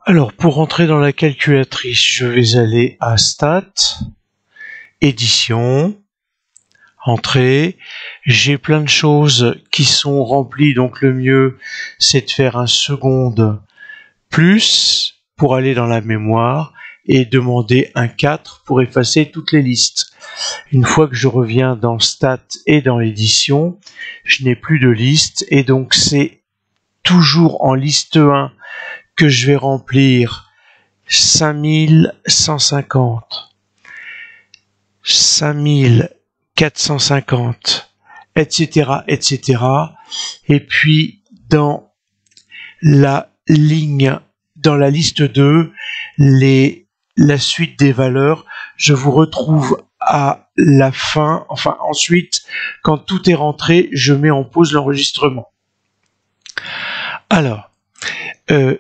Alors, pour rentrer dans la calculatrice, je vais aller à Stat, Édition, Entrée. J'ai plein de choses qui sont remplies, donc le mieux, c'est de faire un seconde plus pour aller dans la mémoire et demander un 4 pour effacer toutes les listes. Une fois que je reviens dans Stat et dans Édition, je n'ai plus de liste et donc c'est toujours en liste 1 que je vais remplir 5150, 5450, etc., etc. Et puis, dans la ligne, dans la liste 2, la suite des valeurs, je vous retrouve à la fin, enfin ensuite, quand tout est rentré, je mets en pause l'enregistrement. Alors,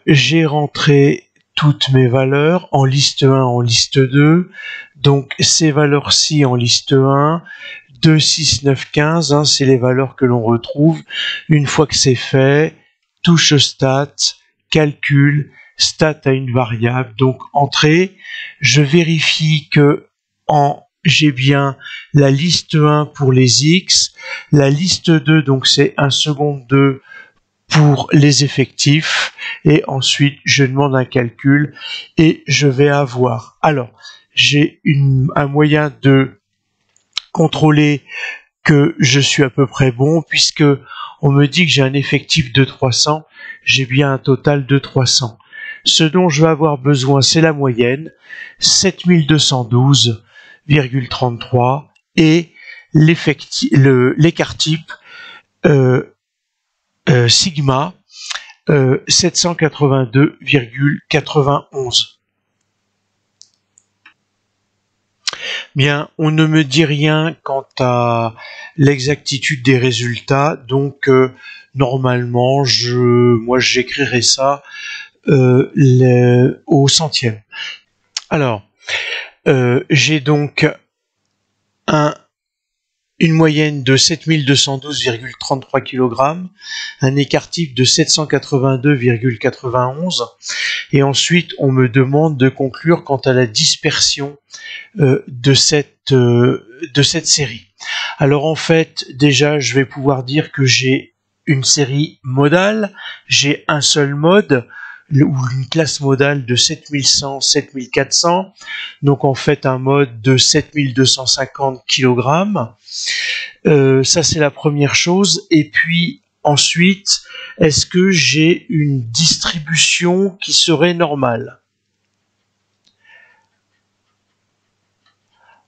j'ai rentré toutes mes valeurs en liste 1, en liste 2. Donc, ces valeurs-ci en liste 1, 2, 6, 9, 15, hein, c'est les valeurs que l'on retrouve. Une fois que c'est fait, touche stat, calcul, stat à une variable, donc entrée. Je vérifie que j'ai bien la liste 1 pour les X, la liste 2, donc c'est 1 seconde 2 pour les effectifs, et ensuite je demande un calcul et je vais avoir, alors j'ai un moyen de contrôler que je suis à peu près bon, puisque on me dit que j'ai un effectif de 300, j'ai bien un total de 300. Ce dont je vais avoir besoin, c'est la moyenne, 7212,33, et l'écart type sigma 782,91. Bien, on ne me dit rien quant à l'exactitude des résultats, donc normalement, moi j'écrirai ça au centième. Alors, j'ai donc une moyenne de 7212,33 kg, un écart type de 782,91, et ensuite on me demande de conclure quant à la dispersion de cette série. Alors en fait, déjà je vais pouvoir dire que j'ai une série modale, j'ai un seul mode, ou une classe modale de 7100, 7400, donc en fait un mode de 7250 kg. Ça c'est la première chose. Et puis ensuite, est-ce que j'ai une distribution qui serait normale?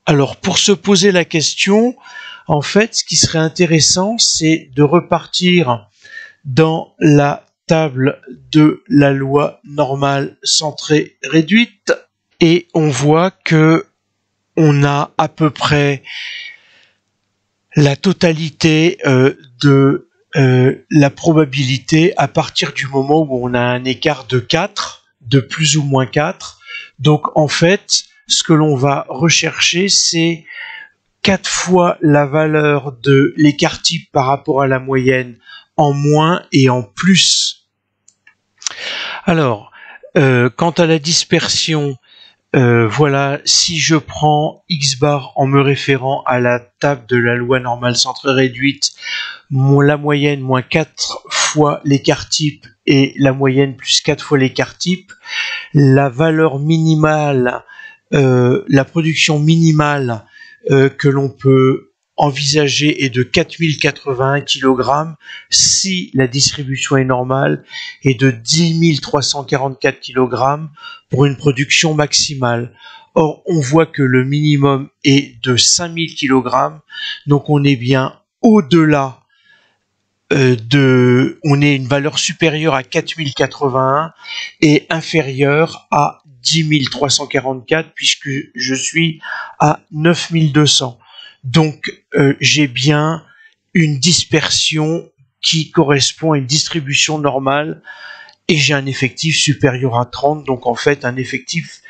Alors pour se poser la question, en fait ce qui serait intéressant, c'est de repartir dans la table de la loi normale centrée réduite, et on voit que on a à peu près la totalité de la probabilité à partir du moment où on a un écart de 4, de plus ou moins 4. Donc en fait, ce que l'on va rechercher, c'est 4 fois la valeur de l'écart type par rapport à la moyenne en moins et en plus. Alors, quant à la dispersion, voilà, si je prends x bar en me référant à la table de la loi normale centrée réduite, la moyenne moins 4 fois l'écart type et la moyenne plus 4 fois l'écart type, la valeur minimale, la production minimale que l'on peut envisager est de 4081 kg si la distribution est normale, et de 10 344 kg pour une production maximale. Or, on voit que le minimum est de 5000 kg, donc on est bien au-delà on est une valeur supérieure à 4081 et inférieure à 10 344 puisque je suis à 9200. Donc j'ai bien une dispersion qui correspond à une distribution normale, et j'ai un effectif supérieur à 30, donc en fait un effectif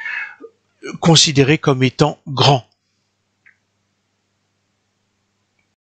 considéré comme étant grand.